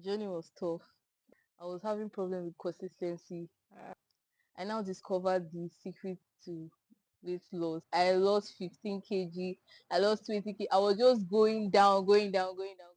Journey was tough. I was having problem with consistency. I now discovered the secret to weight loss. I lost 15 kg. I lost 20 kg. I was just going down, going down, going down,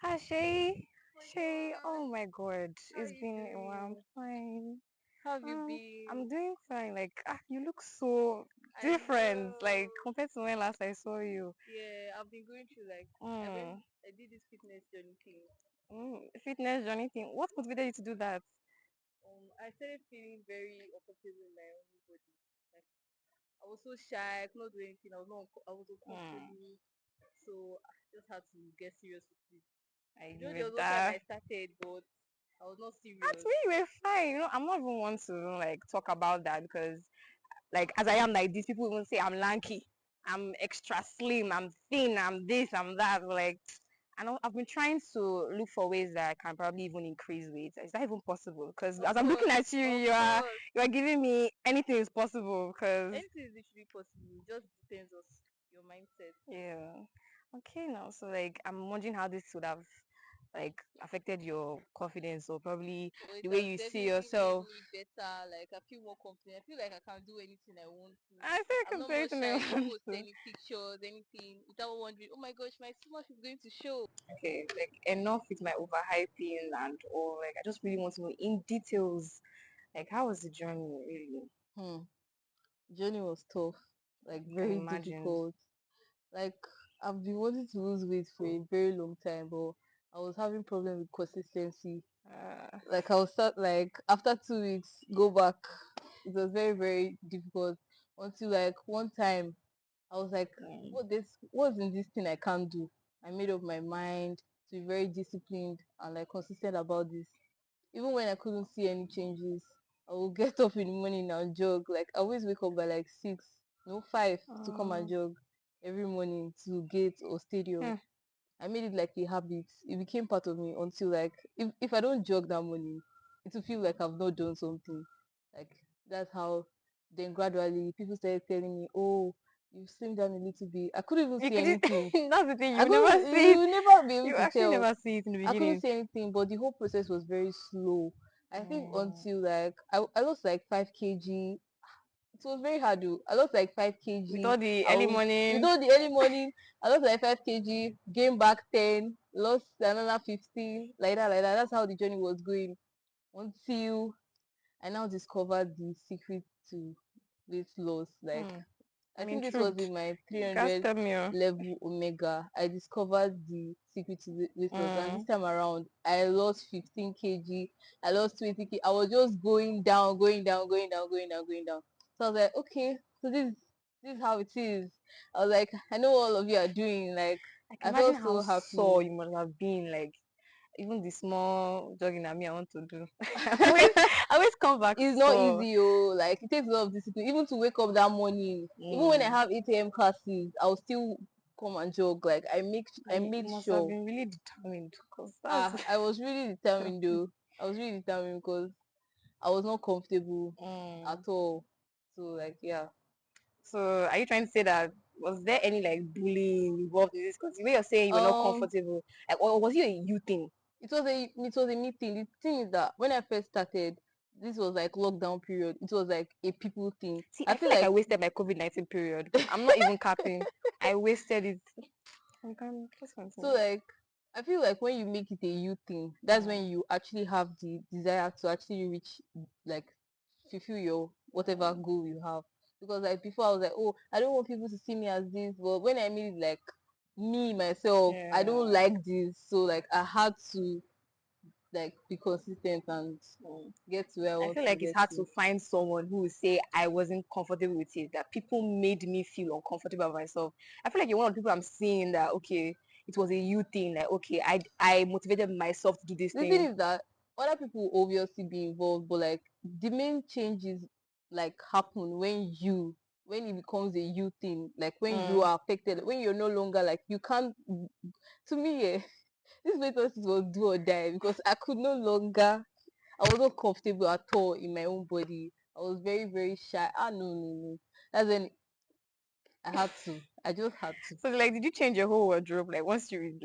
Hi Shay. going Shay, on. oh my god. How are It's you been a while. I'm doing? fine. How have you been? I'm doing fine. Like you look so I different, like know. compared to when last I saw you. Yeah, I've been going through like Mm. I did this fitness journey thing. Fitness journey thing. What motivated you to do that? I started feeling very uncomfortable in my own body. Like I was so shy, I could not do anything. I was Mm. uncomfortable. So I just had to get serious with it. I You know, give there it was no time that. I started, but I was not That's serious. me, you were fine. I'm not even want to like talk about that because like as I am like these people even say I'm lanky, I'm extra slim, I'm thin, I'm this, I'm that. Like, I know I've been trying to look for ways that I can probably even increase weight. Is that even possible? Because Of as I'm looking course, at you, of course. you are giving me anything is possible. Because Anything is literally possible. It just depends on your mindset. yeah, okay now. So like I'm wondering how this would have like affected your confidence or probably But it the way has you see definitely made yourself. me better. Like I feel more confident. I feel like I can do anything I want to. I feel I I'm can not do more anything I shy to want post to. any pictures, anything, without wondering, oh my gosh, my stomach is going to show. Okay, like enough with my overhyping and all. Like I just really want to know in details, like how was the journey really? Hmm. Journey was tough. Like Can very imagine. difficult. Like I've been wanting to lose weight for a very long time, but I was having problem with consistency. Uh, Like I'll start like after 2 weeks, go back. It was very, very difficult until like one time I was like, mm, what's in this thing I can't do? I made up my mind to be very disciplined and like consistent about this. Even when I couldn't see any changes, I will get up in the morning and jog. Like I always wake up by like 6, no 5 to come and uh, jog every morning to gate or stadium. hmm, I made it like a habit. It became part of me until like if I don't jog that morning, it will feel like I've not done something. Like that's how then gradually people started telling me, oh, you've slimmed down a little bit. I couldn't even you see could anything. that's the thing, I you never couldn't see it. you will never be able You to actually tell. never see it in the I couldn't beginning. see anything, but the whole process was very slow. I think Mm, until like I lost like 5 kg. It was very hard though. I lost like 5 with kg. all the I early was with morning. all the early morning, I lost like 5 kg, gained back 10, lost another 15, like that, like that. That's how the journey was going until I now discovered the secret to weight loss. Like Hmm, I I'm think this was intrigued. in my You guys 300 tell me. level omega. I discovered the secret to weight loss, and this Mm, time around, I lost 15 kg. I lost 20 kg. I was just going down, going down, going down, going down, going down. So I was like, okay, so this is how it is. I was like, I know all of you are doing. Like, I can I imagine felt how so sore happy. you must have been. Like even the small jogging that me I want to do. I always come back It's not sore. easy, oh. Like it takes a lot of discipline. Even to wake up that morning, even when I Mm. have 8 a.m. classes, I'll still come and jog. Like I You made must have sure. been really determined because that's I was really determined though. I was really determined because I was not comfortable at mm. all. So like yeah. So are you trying to say that was there any like bullying involved in this? Because the way you're saying you were not Um comfortable, like or was it a you thing? it was a meeting. The thing is that when I first started, this was like lockdown period. It was like a people thing. See, I I feel feel like I like wasted my COVID-19 period. I'm not even capping. I wasted it. You can just so continue. like I feel like when you make it a you thing, that's Mm, when you actually have the desire to actually reach like fulfill your whatever mm, goal you have. Because like before I was like, oh, I don't want people to see me as this, but when I made it like me myself, I don't yeah. like this, so like I had to like be consistent and Mm. get to where I I want feel to like it's get hard to to. find someone who will say I wasn't comfortable with it, that people made me feel uncomfortable about myself. I feel like you're one of the people I'm seeing that okay, it was a you thing, like okay, I motivated myself to do this The thing thing. is that other people will obviously be involved, but like the main changes like happen when you when it becomes a you thing, like when you Mm. are affected, when you're no longer like you can't. To me, yeah, this weight loss was do or die because I could no longer. I wasn't comfortable at all in my own body. I was very very shy. Ah no no no. That's when I had to. I just had to. So like, did you change your whole wardrobe? Like once you,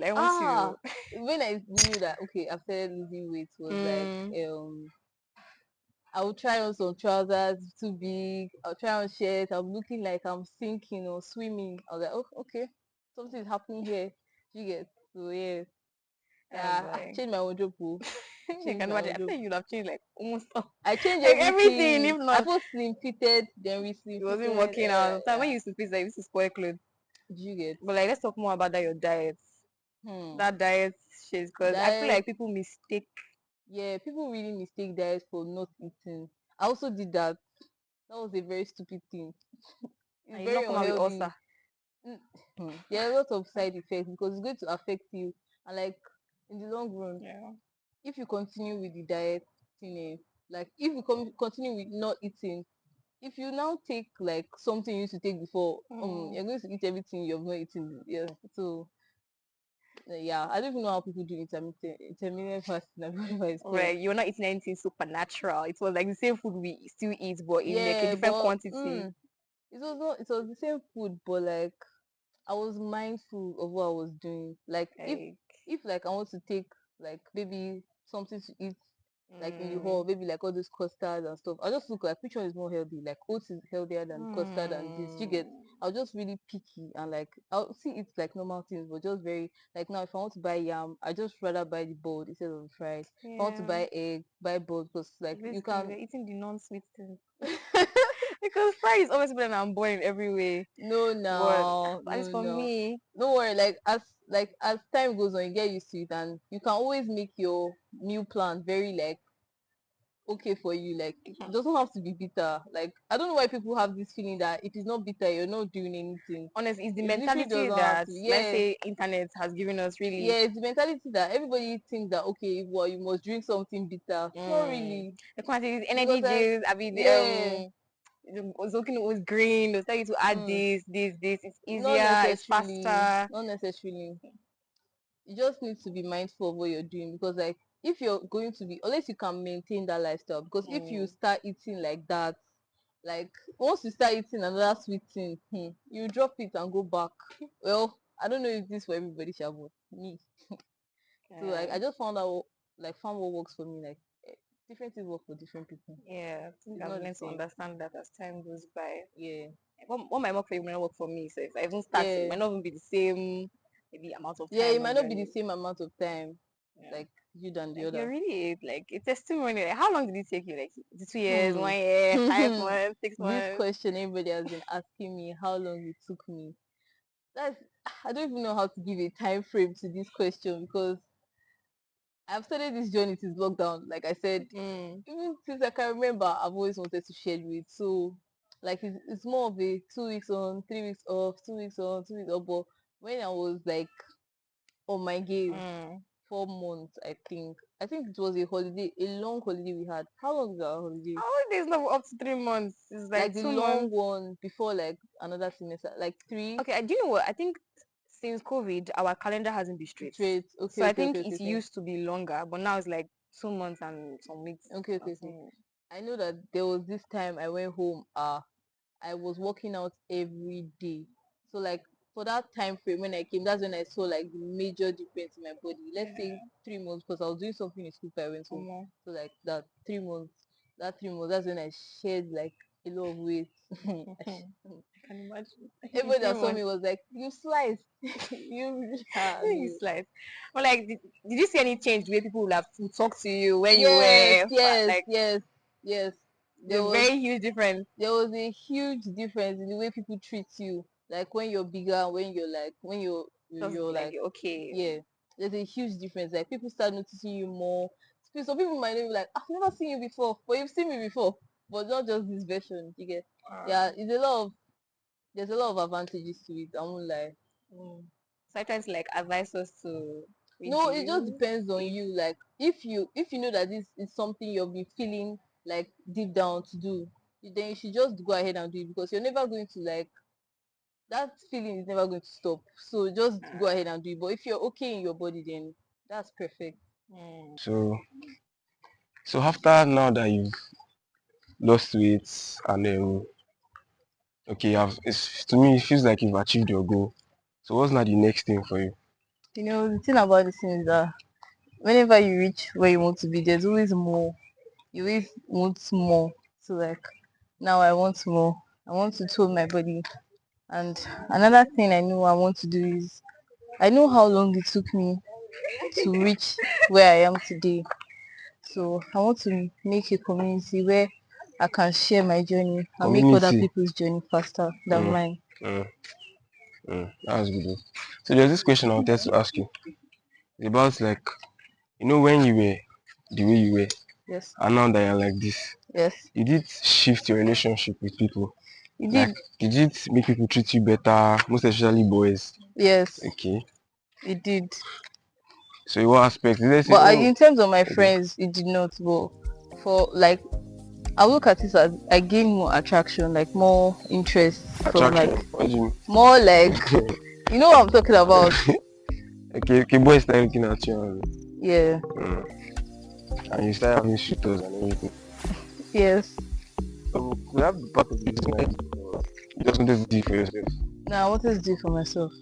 When I knew that okay, I started losing weight was like mm, I will try on some trousers too big. I'll try on shirts. I'm looking like I'm sinking or swimming. I was like, oh, okay, something's happening here. You get so yeah, yeah. I boy, changed my wardrobe. Oh. I I changed can my imagine. I wardrobe. think you'd have changed like almost all, I changed like everything. If everything. I not, first slim fitted, then we slim it wasn't fitted. working out. Sometimes when Yeah. you used to feel like this is spoil clothes. Do you get? But like, let's talk more about that your diet. Hmm. That diet shit, because I feel Diet. like people mistake. Yeah, people really mistake diet for not eating. I also did that. That was a very stupid thing. It's And you very not come out with ulcer. unhealthy. There are a lot of side effects because it's going to affect you. And like in the long run, Yeah. if you continue with the diet thing, like if you continue with not eating, if you now take like something you used to take before, Mm. you're going to eat everything you have not eaten. Yeah. So yeah, I don't even know how people do intermittent fasting and whatever it's called. Right, you're not eating anything supernatural. It was like the same food we still eat, but in like a Yeah, different but quantity. it was not. It was the same food, but like I was mindful of what I was doing. Like Like, if like I want to take like maybe something to eat like in the hall, mm, maybe like all those custards and stuff. I'll just look like which one is more healthy. Like oats is healthier than custard and this. You get mm, I'll just really picky and like I'll see it's like normal things, but just very like now if I want to buy yam, I just rather buy the boiled instead of the fried. If I want to yeah. buy egg, buy boiled because like you Basically, can we're eating the non-sweet things because fry is always better than boiled in every way. no But now, as no for no. me, Don't worry, like as time goes on, you get used to it and you can always make your meal plan very like okay for you. Like it doesn't have to be bitter. Like I don't know why people have this feeling that if it's not bitter, you're not doing anything. honestly, it's the It literally mentality doesn't have that to. let's Yeah. say internet has given us. Yeah, Really, it's the mentality that everybody thinks that okay, well you must drink something bitter. Not really. the quantity, Because energy like juice. I mean, yeah, was looking was green. They'll tell you to add mm, this. It's not easier. It's necessarily, faster. not necessarily. You just need to be mindful of what you're doing because like if you're going to be unless you can maintain that lifestyle because if you Mm, start eating like that like once you start eating another sweet thing you drop it and go back. Well, I don't know if this for everybody shall but me. So like yeah. I just found out like found what works for me. Like different things work for different people. Yeah, I think It's I've not the learned to same. understand that as time goes by. Yeah. What might work for you might not work for me. So if I even start, it Yeah. might not even be the same, maybe amount of Yeah, time it on might not be the journey. same amount of time Yeah, like you than the like you're other. really like a testimony. Like, how long did it take you? Like 2 years, 1 year, 5 months, six This months. question everybody has been asking me how long it took me. That's I don't even know how to give a time frame to this question because I've started this journey since lockdown. Like I said, Mm, even since I can remember, I've always wanted to shed weight. So like it's more of a 2 weeks on, 3 weeks off, 2 weeks on, 2 weeks off. But when I was like on my game, mm. 4 months, I think it was a holiday, a long holiday we had. How long is our holiday? Holidays not up to 3 months. It's Like like the two long months. one before like another semester, like three Okay, do you know what? I think since COVID, our calendar hasn't been straight. straight. Okay, So I okay, okay, think okay, it okay. used to be longer, but now it's like 2 months and some weeks. Okay, okay, okay. Something. I know that there was this time I went home. I was working out every day. So like for that time frame when I came, that's when I saw like the major difference in my body. Let's say Yeah. 3 months because I was doing something in school before I went home. Um, So like that 3 months, that's when I shed like a lot of weight. I can imagine. In Everybody three that saw me months, was like, "You sliced, you you." slice. But like, did you see any change the way people would talk to you when you Yes, were yes, like yes, yes. There the was very huge difference? there was a huge difference in the way people treat you. Like when you're bigger, and when you're like when Just you're like like okay, yeah. There's a huge difference. Like people start noticing you more. Some people might not be like, I've never seen you before, but you've seen me before. But not just this version. You get uh, yeah, there's a lot of advantages to it, I won't lie. mm. So I try to like advise us to No, it just reduce depends on if you. Like if you know that this is something you've been feeling like deep down to do, then you should just go ahead and do it, because you're never going to like, that feeling is never going to stop. So just go ahead and do it. But if you're okay in your body, then that's perfect. Mm. So after now that you've lost weight and okay, to me it feels like you've achieved your goal. So what's now the next thing for you? The thing about this thing is that whenever you reach where you want to be, there's always more. You always want more. So like now I want more. I want to tone my body. And another thing I know I want to do is, I know how long it took me to reach where I am today. So I want to make a community where I can share my journey and make other Community. people's journey faster than Mm, mine. mm, that's good. Oh. So there's this question I wanted to ask you. It's about like when you were the way you were Yes, and now that you're like this, yes. did it shift your relationship with people? It Like, did. did it make people treat you better, most especially boys? Yes, Okay. it did. So in what aspect? Did they say, But oh, in terms of my okay, friends, it did not. But for like, I look at it as I gain more attraction, like more interest from attraction? like What do you more like, mean? you know what I'm talking about. Okay, boys start looking at you Yeah. and you start having shooters and everything. Yes. So could that be part of the reason why you just wanted to do it for yourself? Now, what is do for myself?